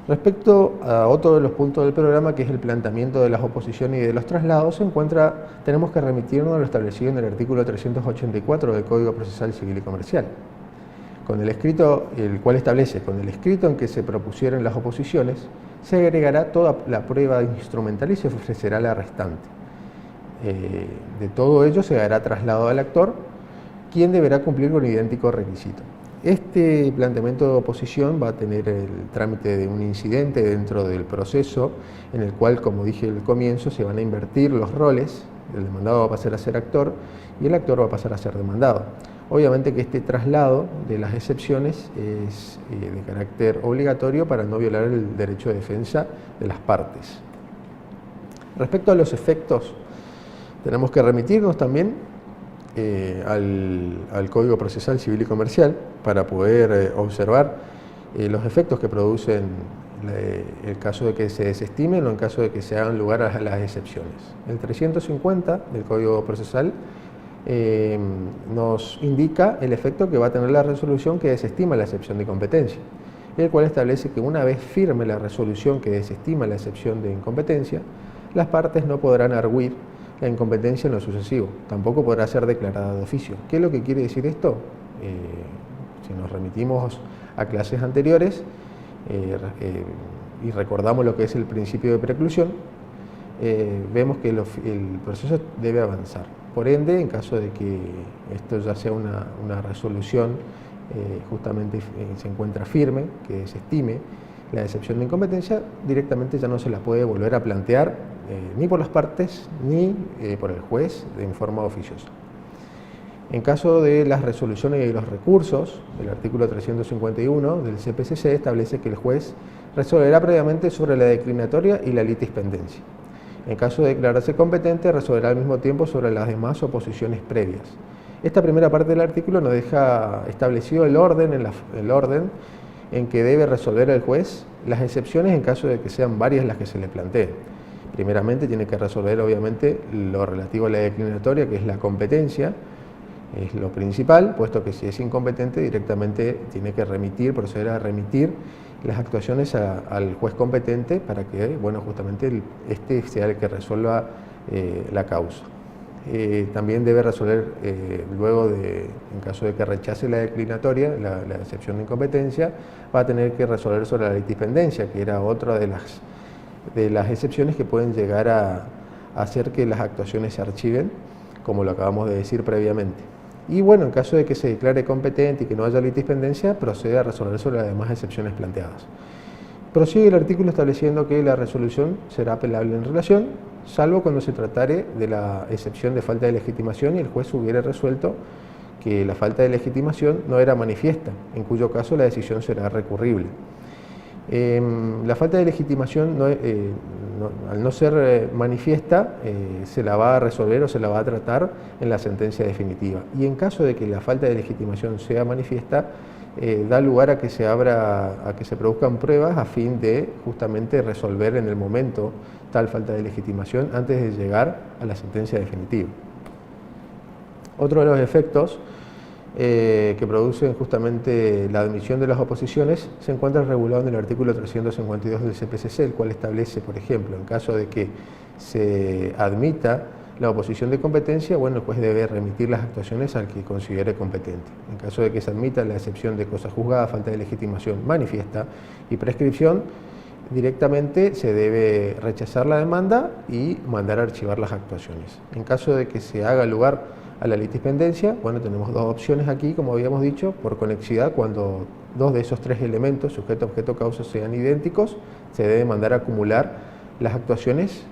Respecto a otro de los puntos del programa, que es el planteamiento de las oposiciones y de los traslados, tenemos que remitirnos a lo establecido en el artículo 384 del Código Procesal Civil y Comercial, con el escrito, el cual establece: con el escrito en que se propusieron las oposiciones, se agregará toda la prueba instrumental y se ofrecerá la restante. De todo ello se hará traslado al actor, quien deberá cumplir con idéntico requisito. Este planteamiento de oposición va a tener el trámite de un incidente dentro del proceso, en el cual, como dije al comienzo, se van a invertir los roles. El demandado va a pasar a ser actor y el actor va a pasar a ser demandado. Obviamente que este traslado de las excepciones es de carácter obligatorio para no violar el derecho de defensa de las partes. Respecto a los efectos, tenemos que remitirnos también al Código Procesal Civil y Comercial para poder observar los efectos que producen el caso de que se desestimen o en caso de que se hagan lugar a las excepciones. El 350 del Código Procesal nos indica el efecto que va a tener la resolución que desestima la excepción de incompetencia, el cual establece que una vez firme la resolución que desestima la excepción de incompetencia, las partes no podrán arguir la incompetencia en lo sucesivo, tampoco podrá ser declarada de oficio. ¿Qué es lo que quiere decir esto? Si nos remitimos a clases anteriores y recordamos lo que es el principio de preclusión, vemos que el proceso debe avanzar. Por ende, en caso de que esto ya sea una resolución justamente se encuentra firme, que desestime la excepción de incompetencia, directamente ya no se la puede volver a plantear ni por las partes ni por el juez en forma oficiosa. En caso de las resoluciones y los recursos, el artículo 351 del CPCC establece que el juez resolverá previamente sobre la declinatoria y la litispendencia. En caso de declararse competente, resolverá al mismo tiempo sobre las demás oposiciones previas. Esta primera parte del artículo nos deja establecido el orden en que debe resolver el juez las excepciones en caso de que sean varias las que se le planteen. Primeramente tiene que resolver obviamente lo relativo a la declinatoria, que es la competencia, es lo principal, puesto que si es incompetente directamente tiene que proceder a remitir las actuaciones al juez competente para que, bueno, justamente este sea el que resuelva la causa. También debe resolver luego en caso de que rechace la declinatoria, la excepción de incompetencia, va a tener que resolver sobre la litispendencia, que era otra de las excepciones que pueden llegar a hacer que las actuaciones se archiven, como lo acabamos de decir previamente. Y bueno, en caso de que se declare competente y que no haya litispendencia, procede a resolver sobre las demás excepciones planteadas. Prosigue el artículo estableciendo que la resolución será apelable en relación, salvo cuando se tratare de la excepción de falta de legitimación y el juez hubiera resuelto que la falta de legitimación no era manifiesta, en cuyo caso la decisión será recurrible. La falta de legitimación, al no ser manifiesta, se la va a resolver o se la va a tratar en la sentencia definitiva. Y en caso de que la falta de legitimación sea manifiesta, da lugar a que se produzcan pruebas a fin de justamente resolver en el momento tal falta de legitimación antes de llegar a la sentencia definitiva. Otro de los efectos que producen justamente la admisión de las oposiciones se encuentra regulado en el artículo 352 del CPCC, el cual establece, por ejemplo, en caso de que se admita la oposición de competencia, bueno, el juez debe remitir las actuaciones al que considere competente. En caso de que se admita la excepción de cosa juzgada, falta de legitimación manifiesta y prescripción, directamente se debe rechazar la demanda y mandar a archivar las actuaciones. En caso de que se haga lugar a la litispendencia, bueno, tenemos dos opciones aquí, como habíamos dicho, por conexidad, cuando dos de esos tres elementos, sujeto, objeto, causa, sean idénticos, se debe mandar a acumular las actuaciones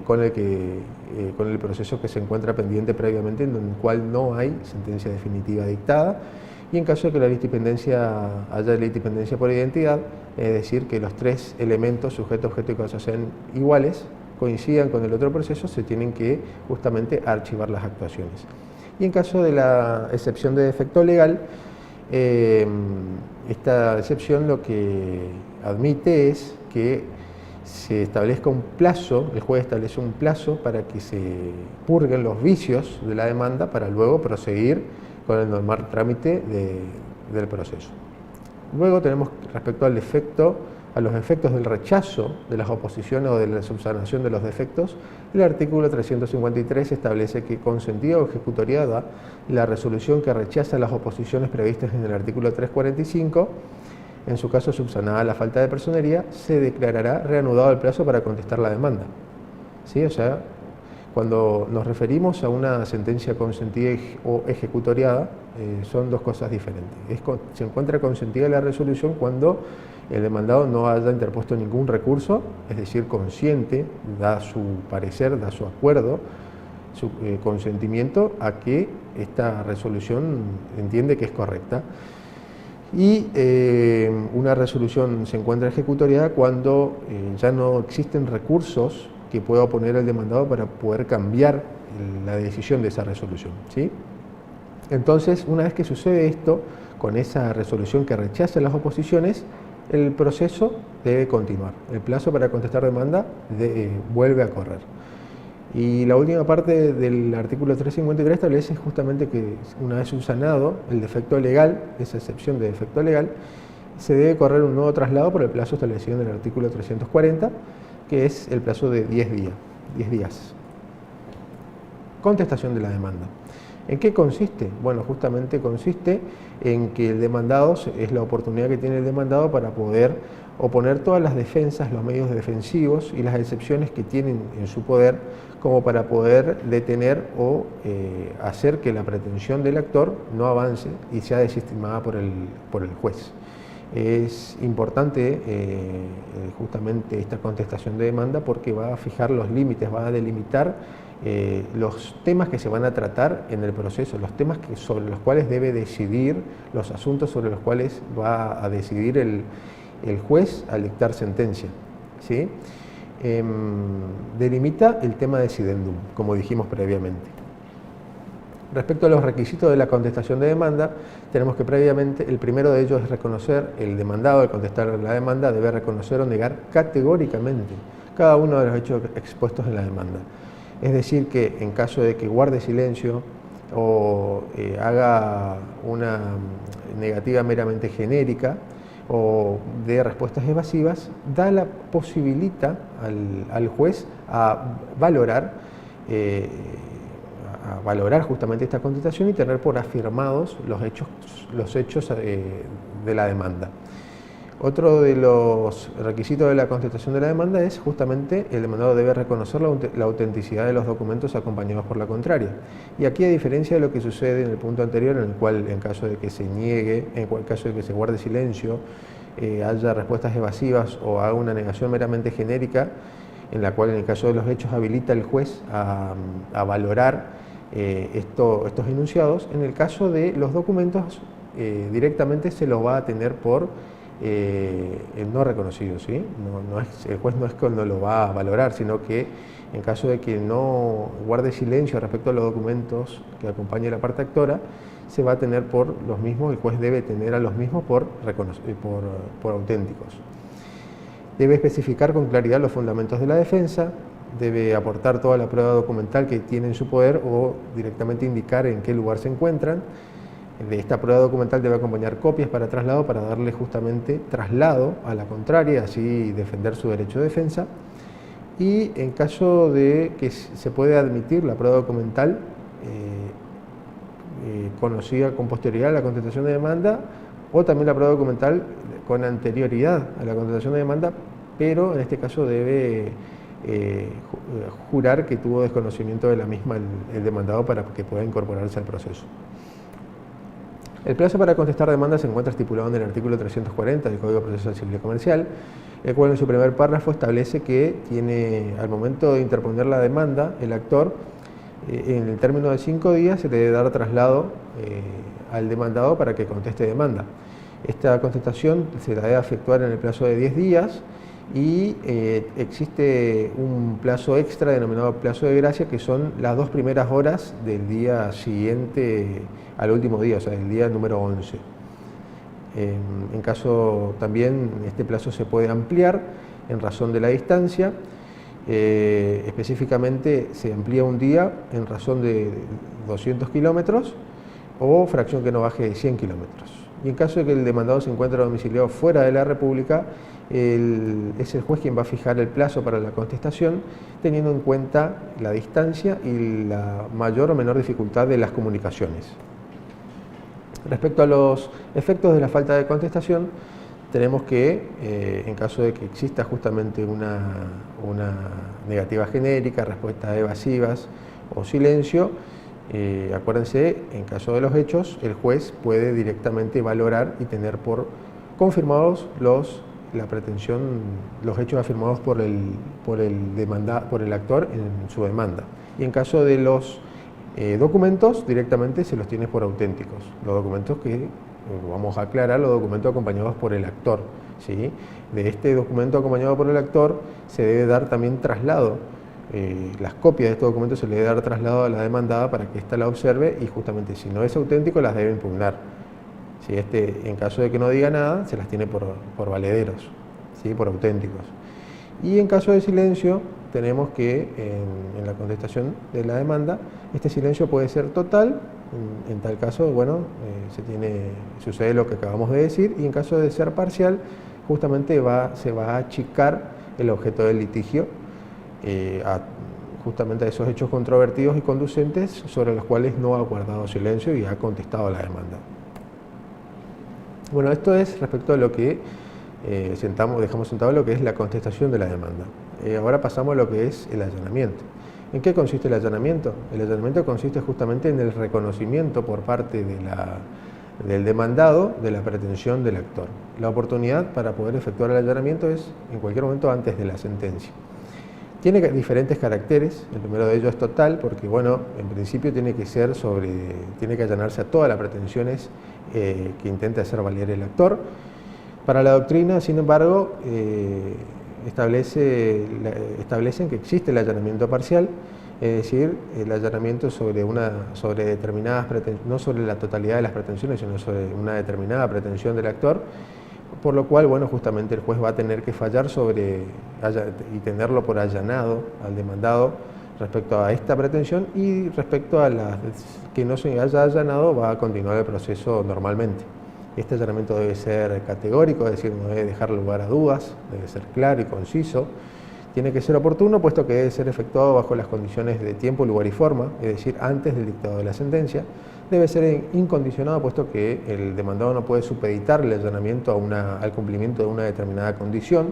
con el proceso que se encuentra pendiente previamente, en el cual no hay sentencia definitiva dictada, y en caso de que haya litispendencia por identidad, es decir, que los tres elementos, sujeto, objeto y causa, sean iguales, coincidan con el otro proceso, se tienen que justamente archivar las actuaciones. Y en caso de la excepción de defecto legal, esta excepción lo que admite es que se establezca un plazo, el juez establece un plazo para que se purguen los vicios de la demanda para luego proseguir con el normal trámite del proceso. Luego tenemos respecto al efecto A los efectos del rechazo de las oposiciones o de la subsanación de los defectos, el artículo 353 establece que consentida o ejecutoriada la resolución que rechaza las oposiciones previstas en el artículo 345, en su caso subsanada la falta de personería, se declarará reanudado el plazo para contestar la demanda. ¿Sí? O sea, cuando nos referimos a una sentencia consentida o ejecutoriada, son dos cosas diferentes. Se encuentra consentida la resolución cuando el demandado no haya interpuesto ningún recurso, es decir, consciente, da su parecer, da su acuerdo, su consentimiento a que esta resolución entiende que es correcta. Y una resolución se encuentra ejecutoriada cuando ya no existen recursos que pueda oponer el demandado para poder cambiar la decisión de esa resolución, ¿sí? Entonces, una vez que sucede esto, con esa resolución que rechaza las oposiciones, el proceso debe continuar. El plazo para contestar demanda vuelve a correr. Y la última parte del artículo 353 establece justamente que una vez subsanado el defecto legal, esa excepción de defecto legal, se debe correr un nuevo traslado por el plazo establecido en el artículo 340, que es el plazo de 10 días. Contestación de la demanda. ¿En qué consiste? Bueno, justamente consiste en que el demandado, es la oportunidad que tiene el demandado para poder oponer todas las defensas, los medios defensivos y las excepciones que tienen en su poder, como para poder detener o hacer que la pretensión del actor no avance y sea desestimada por el juez. Es importante justamente esta contestación de demanda porque va a fijar los límites, va a delimitar los temas que se van a tratar en el proceso, los temas sobre los cuales debe decidir, los asuntos sobre los cuales va a decidir el juez al dictar sentencia, ¿sí? Delimita el tema decidendum, como dijimos previamente. Respecto a los requisitos de la contestación de demanda, tenemos que previamente, el primero de ellos es reconocer, el demandado al contestar la demanda debe reconocer o negar categóricamente cada uno de los hechos expuestos en la demanda. Es decir, que en caso de que guarde silencio o haga una negativa meramente genérica o de respuestas evasivas, da la posibilidad al juez a valorar justamente esta contestación y tener por afirmados los hechos de la demanda. Otro de los requisitos de la contestación de la demanda es justamente el demandado debe reconocer la autenticidad de los documentos acompañados por la contraria. Y aquí, a diferencia de lo que sucede en el punto anterior, en el cual en caso de que se niegue, en caso de que se guarde silencio, haya respuestas evasivas o haga una negación meramente genérica, en la cual en el caso de los hechos habilita el juez a valorar estos enunciados, en el caso de los documentos directamente se los va a tener por el no reconocido, ¿sí? El juez no es cuando lo va a valorar, sino que en caso de que no guarde silencio respecto a los documentos que acompañe la parte actora, se va a tener por los mismos, el juez debe tener a los mismos por auténticos. Debe especificar con claridad los fundamentos de la defensa, debe aportar toda la prueba documental que tiene en su poder o directamente indicar en qué lugar se encuentran. De esta prueba documental debe acompañar copias para traslado, para darle justamente traslado a la contraria, así defender su derecho de defensa. Y en caso de que se pueda admitir la prueba documental conocida con posterioridad a la contestación de demanda, o también la prueba documental con anterioridad a la contestación de demanda, pero en este caso debe jurar que tuvo desconocimiento de la misma el demandado para que pueda incorporarse al proceso. El plazo para contestar demanda se encuentra estipulado en el artículo 340 del Código Procesal Civil y Comercial, el cual en su primer párrafo establece que tiene, al momento de interponer la demanda, el actor, en el término de 5 días se le debe dar traslado al demandado para que conteste demanda. Esta contestación se la debe efectuar en el plazo de 10 días y existe un plazo extra denominado plazo de gracia, que son las 2 primeras horas del día siguiente al último día, o sea, el día número 11. En caso también, este plazo se puede ampliar en razón de la distancia. Específicamente se amplía un día en razón de 200 kilómetros o fracción que no baje de 100 kilómetros. Y en caso de que el demandado se encuentre domiciliado fuera de la República, es el juez quien va a fijar el plazo para la contestación, teniendo en cuenta la distancia y la mayor o menor dificultad de las comunicaciones. Respecto a los efectos de la falta de contestación, tenemos que, en caso de que exista justamente una negativa genérica, respuestas evasivas o silencio, acuérdense, en caso de los hechos, el juez puede directamente valorar y tener por confirmados los hechos afirmados por el actor en su demanda. Y en caso de los documentos, directamente se los tiene por auténticos. Los documentos que, vamos a aclarar, los documentos acompañados por el actor, ¿sí? De este documento acompañado por el actor se debe dar también traslado. Las copias de estos documentos se le debe dar traslado a la demandada para que ésta la observe y justamente si no es auténtico las debe impugnar. Si en caso de que no diga nada, se las tiene por valederos, ¿sí? Por auténticos. Y en caso de silencio, tenemos que en la contestación de la demanda, este silencio puede ser total, en tal caso, bueno, sucede lo que acabamos de decir, y en caso de ser parcial, justamente se va a achicar el objeto del litigio, justamente a esos hechos controvertidos y conducentes sobre los cuales no ha guardado silencio y ha contestado la demanda. Bueno, esto es respecto a lo que dejamos sentado lo que es la contestación de la demanda. Ahora pasamos a lo que es el allanamiento. ¿En qué consiste el allanamiento? El allanamiento consiste justamente en el reconocimiento por parte del demandado de la pretensión del actor. La oportunidad para poder efectuar el allanamiento es en cualquier momento antes de la sentencia. Tiene diferentes caracteres. El primero de ellos es total, porque bueno, en principio tiene que allanarse a todas las pretensiones que intenta hacer valer el actor. Para la doctrina, sin embargo, establecen que existe el allanamiento parcial, es decir, el allanamiento sobre determinadas pretensiones, no sobre la totalidad de las pretensiones, sino sobre una determinada pretensión del actor, por lo cual, bueno, justamente el juez va a tener que fallar y tenerlo por allanado al demandado respecto a esta pretensión, y respecto a las que no se haya allanado va a continuar el proceso normalmente. Este allanamiento debe ser categórico, es decir, no debe dejar lugar a dudas, debe ser claro y conciso. Tiene que ser oportuno, puesto que debe ser efectuado bajo las condiciones de tiempo, lugar y forma, es decir, antes del dictado de la sentencia. Debe ser incondicionado, puesto que el demandado no puede supeditar el allanamiento al cumplimiento de una determinada condición,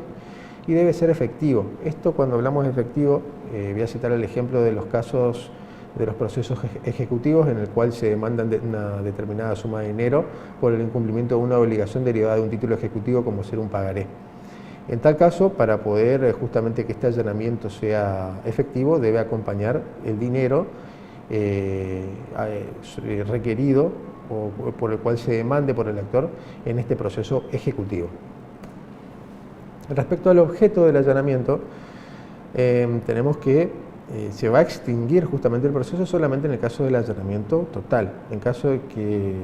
y debe ser efectivo. Esto, cuando hablamos de efectivo, voy a citar el ejemplo de los casos de los procesos ejecutivos en el cual se demandan una determinada suma de dinero por el incumplimiento de una obligación derivada de un título ejecutivo, como ser un pagaré. En tal caso, para poder justamente que este allanamiento sea efectivo, debe acompañar el dinero requerido o por el cual se demande por el actor en este proceso ejecutivo. Respecto al objeto del allanamiento, tenemos que se va a extinguir justamente el proceso solamente en el caso del allanamiento total. En caso de que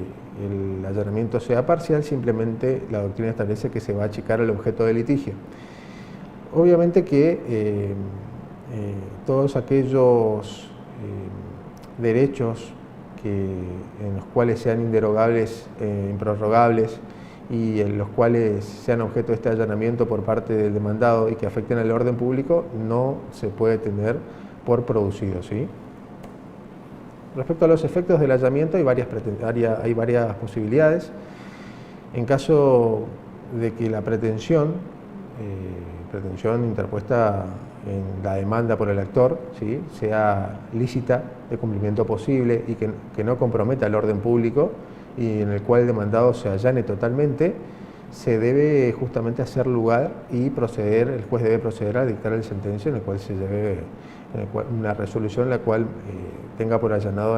el allanamiento sea parcial, simplemente la doctrina establece que se va a achicar el objeto del litigio. Obviamente que todos aquellos derechos en los cuales sean inderogables, improrrogables, y en los cuales sean objeto de este allanamiento por parte del demandado y que afecten al orden público, no se puede tener por producido, ¿sí? Respecto a los efectos del allanamiento, hay varias posibilidades. En caso de que la pretensión interpuesta en la demanda por el actor, ¿sí?, sea lícita, de cumplimiento posible y que no comprometa el orden público, y en el cual el demandado se allane totalmente, se debe justamente hacer lugar y el juez debe proceder a dictar la sentencia en el cual se lleve una resolución en la cual tenga por allanado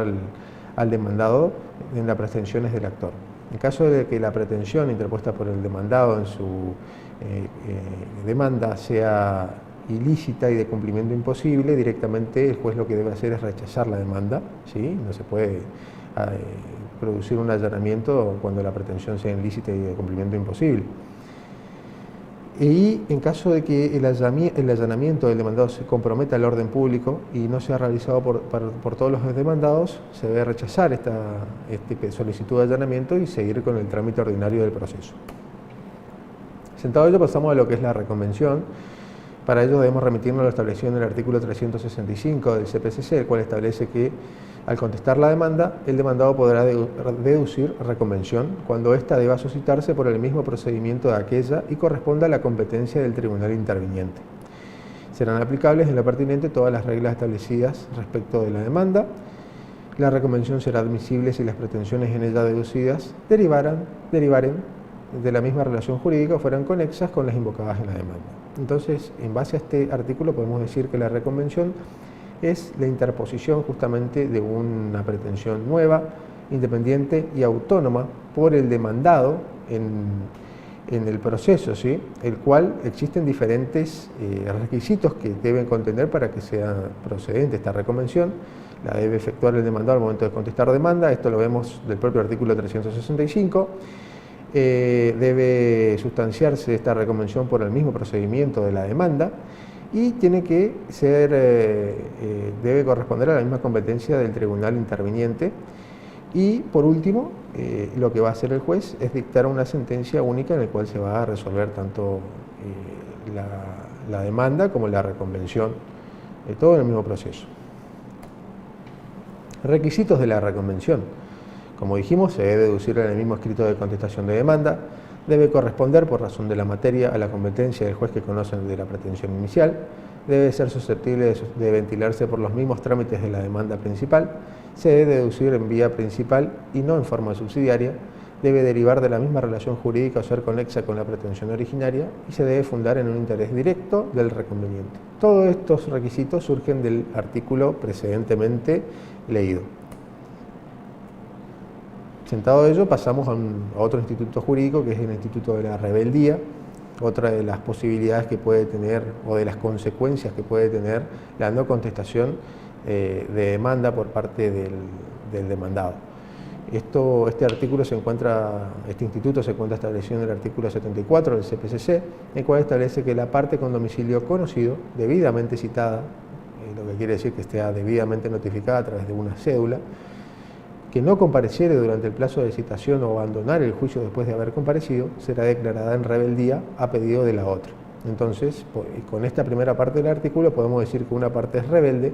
al demandado en las pretensiones del actor. En caso de que la pretensión interpuesta por el demandado en su demanda sea ilícita y de cumplimiento imposible, directamente el juez lo que debe hacer es rechazar la demanda, ¿sí? No se puede producir un allanamiento cuando la pretensión sea ilícita y de cumplimiento imposible. Y en caso de que el allanamiento del demandado se comprometa el orden público y no sea realizado por todos los demandados, se debe rechazar esta solicitud de allanamiento y seguir con el trámite ordinario del proceso. Sentado ello, pasamos a lo que es la reconvención. Para ello debemos remitirnos a lo establecido en el artículo 365 del CPCC, el cual establece que al contestar la demanda, el demandado podrá deducir reconvención cuando ésta deba suscitarse por el mismo procedimiento de aquella y corresponda a la competencia del tribunal interviniente. Serán aplicables en lo pertinente todas las reglas establecidas respecto de la demanda. La reconvención será admisible si las pretensiones en ella deducidas derivaren de la misma relación jurídica o fueran conexas con las invocadas en la demanda. Entonces, en base a este artículo podemos decir que la reconvención es la interposición justamente de una pretensión nueva, independiente y autónoma por el demandado en el proceso, ¿sí? El cual existen diferentes requisitos que deben contener para que sea procedente esta reconvención. La debe efectuar el demandado al momento de contestar demanda, esto lo vemos del propio artículo 365. Debe sustanciarse esta reconvención por el mismo procedimiento de la demanda y tiene que ser, debe corresponder a la misma competencia del tribunal interviniente. Y por último, lo que va a hacer el juez es dictar una sentencia única en la cual se va a resolver tanto la demanda como la reconvención, todo en el mismo proceso. Requisitos de la reconvención. Como dijimos, se debe deducir en el mismo escrito de contestación de demanda, debe corresponder por razón de la materia a la competencia del juez que conoce de la pretensión inicial, debe ser susceptible de ventilarse por los mismos trámites de la demanda principal, se debe deducir en vía principal y no en forma subsidiaria, debe derivar de la misma relación jurídica o ser conexa con la pretensión originaria y se debe fundar en un interés directo del reconveniente. Todos estos requisitos surgen del artículo precedentemente leído. Sentado ello, pasamos a otro instituto jurídico, que es el instituto de la rebeldía, otra de las posibilidades que puede tener, o de las consecuencias que puede tener la no contestación de demanda por parte del demandado. Este instituto se encuentra establecido en el artículo 74 del CPCC, el cual establece que la parte con domicilio conocido, debidamente citada, lo que quiere decir que esté debidamente notificada a través de una cédula, que no compareciere durante el plazo de citación o abandonar el juicio después de haber comparecido, será declarada en rebeldía a pedido de la otra. Entonces, con esta primera parte del artículo podemos decir que una parte es rebelde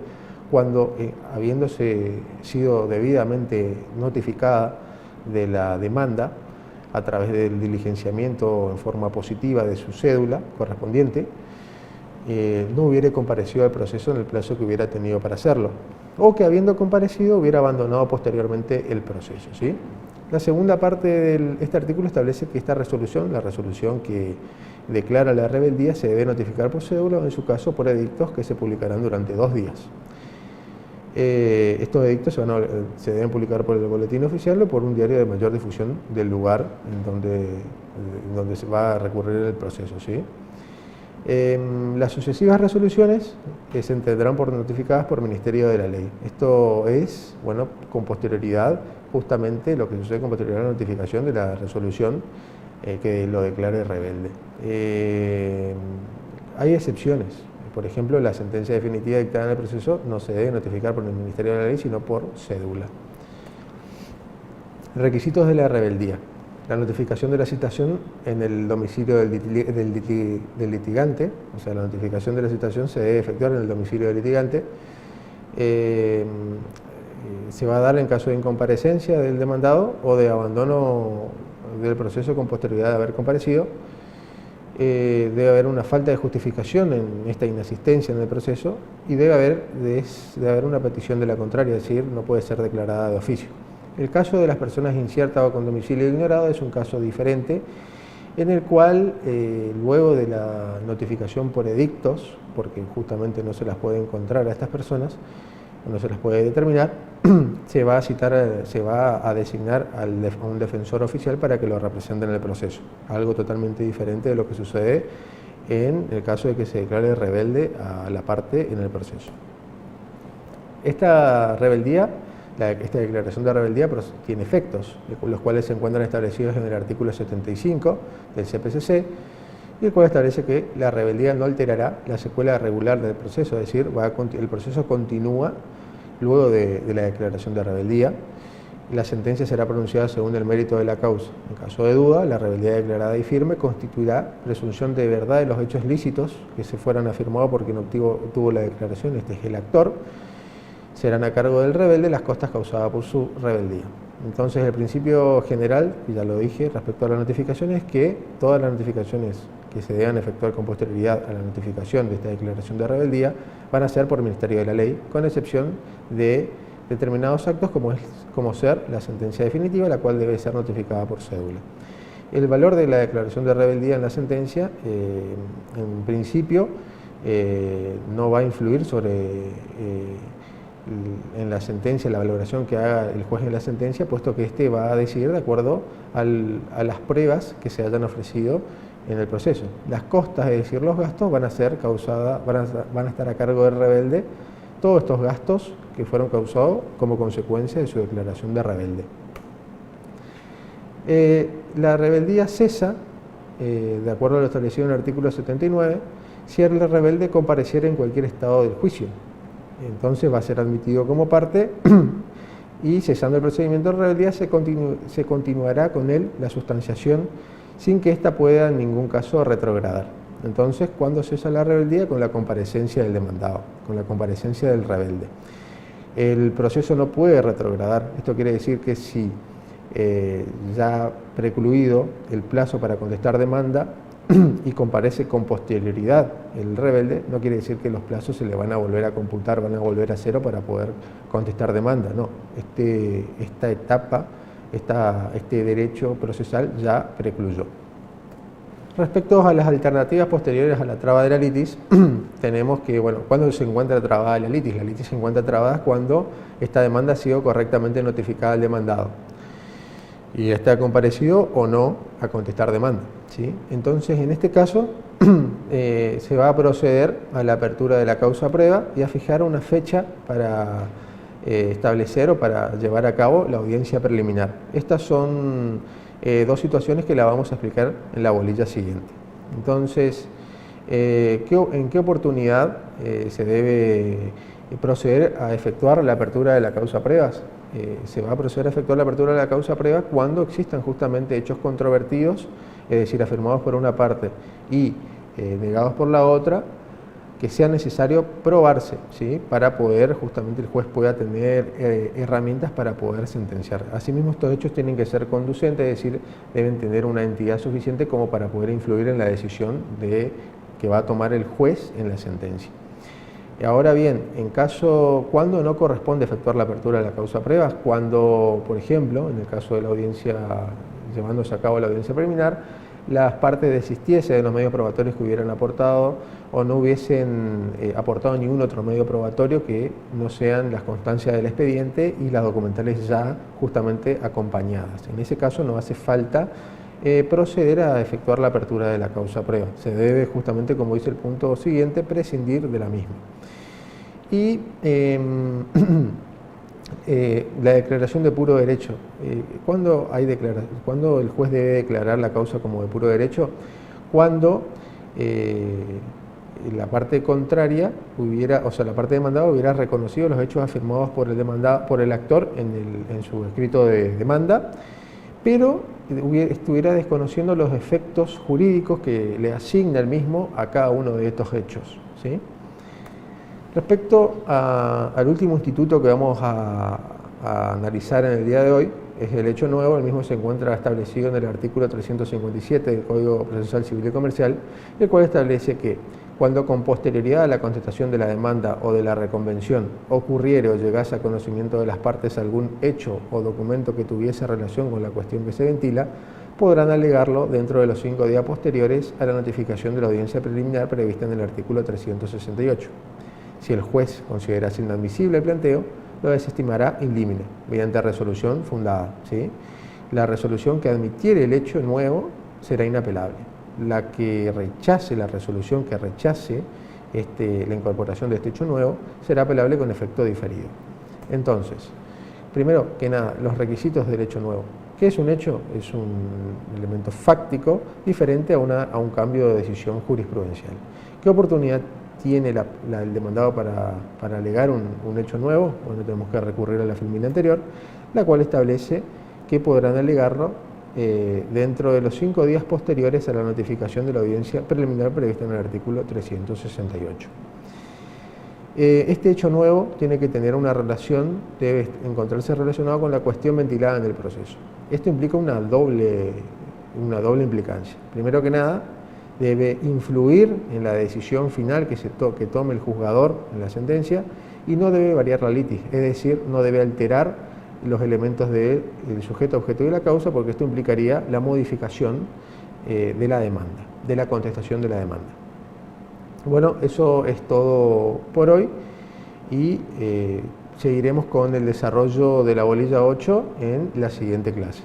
cuando, habiéndose sido debidamente notificada de la demanda a través del diligenciamiento en forma positiva de su cédula correspondiente, no hubiera comparecido al proceso en el plazo que hubiera tenido para hacerlo, o que habiendo comparecido hubiera abandonado posteriormente el proceso, ¿sí? La segunda parte de este artículo establece que esta resolución, la resolución que declara la rebeldía, se debe notificar por cédula o en su caso por edictos que se publicarán durante 2 días. Estos edictos se deben publicar por el boletín oficial o por un diario de mayor difusión del lugar en donde se va a recurrir el proceso, ¿sí? Las sucesivas resoluciones se entenderán por notificadas por Ministerio de la Ley. Esto es, bueno, con posterioridad, justamente lo que sucede con posterioridad a la notificación de la resolución que lo declare rebelde. Hay excepciones. Por ejemplo, la sentencia definitiva dictada en el proceso no se debe notificar por el Ministerio de la Ley, sino por cédula. Requisitos de la rebeldía. La notificación de la citación en el domicilio del litigante, o sea, la notificación de la citación se debe efectuar en el domicilio del litigante. Se va a dar en caso de incomparecencia del demandado o de abandono del proceso con posterioridad de haber comparecido. Debe haber una falta de justificación en esta inasistencia en el proceso y debe haber una petición de la contraria, es decir, no puede ser declarada de oficio. El caso de las personas inciertas o con domicilio ignorado es un caso diferente, en el cual luego de la notificación por edictos, porque justamente no se las puede encontrar a estas personas, no se las puede determinar, se va a designar a un defensor oficial para que lo represente en el proceso. Algo totalmente diferente de lo que sucede en el caso de que se declare rebelde a la parte en el proceso. Esta declaración de rebeldía tiene efectos, los cuales se encuentran establecidos en el artículo 75 del CPCC, y el cual establece que la rebeldía no alterará la secuela regular del proceso, es decir, el proceso continúa luego de la declaración de rebeldía. La sentencia será pronunciada según el mérito de la causa. En caso de duda, la rebeldía declarada y firme constituirá presunción de verdad de los hechos lícitos que se fueran afirmados por quien obtuvo la declaración, este es el actor. Serán a cargo del rebelde las costas causadas por su rebeldía. Entonces, el principio general, y ya lo dije, respecto a la notificación es que todas las notificaciones que se deban efectuar con posterioridad a la notificación de esta declaración de rebeldía van a ser por el Ministerio de la Ley, con excepción de determinados actos como ser la sentencia definitiva, la cual debe ser notificada por cédula. El valor de la declaración de rebeldía en la sentencia, en principio, no va a influir en la sentencia, la valoración que haga el juez en la sentencia, puesto que éste va a decidir de acuerdo a las pruebas que se hayan ofrecido en el proceso. Las costas, es decir, los gastos, van a estar a cargo del rebelde, todos estos gastos que fueron causados como consecuencia de su declaración de rebelde. La rebeldía cesa, de acuerdo a lo establecido en el artículo 79, si el rebelde compareciera en cualquier estado del juicio. Entonces va a ser admitido como parte y cesando el procedimiento de rebeldía se continuará con él la sustanciación sin que ésta pueda en ningún caso retrogradar. Entonces, ¿cuándo cesa la rebeldía? Con la comparecencia del demandado, con la comparecencia del rebelde. El proceso no puede retrogradar, esto quiere decir que si ya precluido el plazo para contestar demanda y comparece con posterioridad el rebelde, no quiere decir que los plazos se le van a volver a computar, van a volver a cero para poder contestar demanda, no. Esta etapa, este derecho procesal ya precluyó. Respecto a las alternativas posteriores a la traba de la litis, tenemos que, bueno, ¿cuándo se encuentra trabada la litis? La litis se encuentra trabada cuando esta demanda ha sido correctamente notificada al demandado y está comparecido o no a contestar demanda, ¿sí? Entonces, en este caso, se va a proceder a la apertura de la causa prueba y a fijar una fecha para establecer o para llevar a cabo la audiencia preliminar. Estas son dos situaciones que la vamos a explicar en la bolilla siguiente. Entonces, ¿en qué oportunidad se debe proceder a efectuar la apertura de la causa pruebas? Se va a proceder a efectuar la apertura de la causa prueba cuando existan justamente hechos controvertidos, es decir, afirmados por una parte y negados por la otra, que sea necesario probarse, ¿sí? Para poder, justamente el juez pueda tener herramientas para poder sentenciar. Asimismo, estos hechos tienen que ser conducentes, es decir, deben tener una entidad suficiente como para poder influir en la decisión que va a tomar el juez en la sentencia. Ahora bien, ¿cuándo no corresponde efectuar la apertura de la causa pruebas? Cuando, por ejemplo, en el caso de la audiencia, llevándose a cabo la audiencia preliminar, las partes desistiesen de los medios probatorios que hubieran aportado o no hubiesen aportado ningún otro medio probatorio que no sean las constancias del expediente y las documentales ya justamente acompañadas. En ese caso no hace falta proceder a efectuar la apertura de la causa prueba. Se debe justamente, como dice el punto siguiente, prescindir de la misma. Y la declaración de puro derecho. ¿Cuándo el juez debe declarar la causa como de puro derecho? Cuando la parte contraria la parte demandada hubiera reconocido los hechos afirmados por el actor en su escrito de demanda, pero estuviera desconociendo los efectos jurídicos que le asigna el mismo a cada uno de estos hechos, ¿sí? Respecto al último instituto que vamos a analizar en el día de hoy, es el hecho nuevo. El mismo se encuentra establecido en el artículo 357 del Código Procesal Civil y Comercial, el cual establece que cuando con posterioridad a la contestación de la demanda o de la reconvención ocurriere o llegase a conocimiento de las partes algún hecho o documento que tuviese relación con la cuestión que se ventila, podrán alegarlo dentro de los 5 días posteriores a la notificación de la audiencia preliminar prevista en el artículo 368. Si el juez considerase inadmisible el planteo, lo desestimará in limine, mediante resolución fundada, ¿sí? La resolución que admitiere el hecho nuevo será inapelable. La que rechace, la resolución que rechace la incorporación de este hecho nuevo será apelable con efecto diferido. Entonces, primero que nada, los requisitos del hecho nuevo. ¿Qué es un hecho? Es un elemento fáctico diferente a un cambio de decisión jurisprudencial. ¿Qué oportunidad tiene el demandado para alegar un hecho nuevo? Bueno, tenemos que recurrir a la filmina anterior, la cual establece que podrán alegarlo dentro de los 5 días posteriores a la notificación de la audiencia preliminar prevista en el artículo 368. Este hecho nuevo tiene que tener una relación, debe encontrarse relacionado con la cuestión ventilada en el proceso. Esto implica una doble implicancia. Primero que nada, debe influir en la decisión final que tome el juzgador en la sentencia y no debe variar la litis, es decir, no debe alterar los elementos del sujeto, objeto y la causa, porque esto implicaría la modificación de la demanda, de la contestación de la demanda. Bueno, eso es todo por hoy y seguiremos con el desarrollo de la bolilla 8 en la siguiente clase.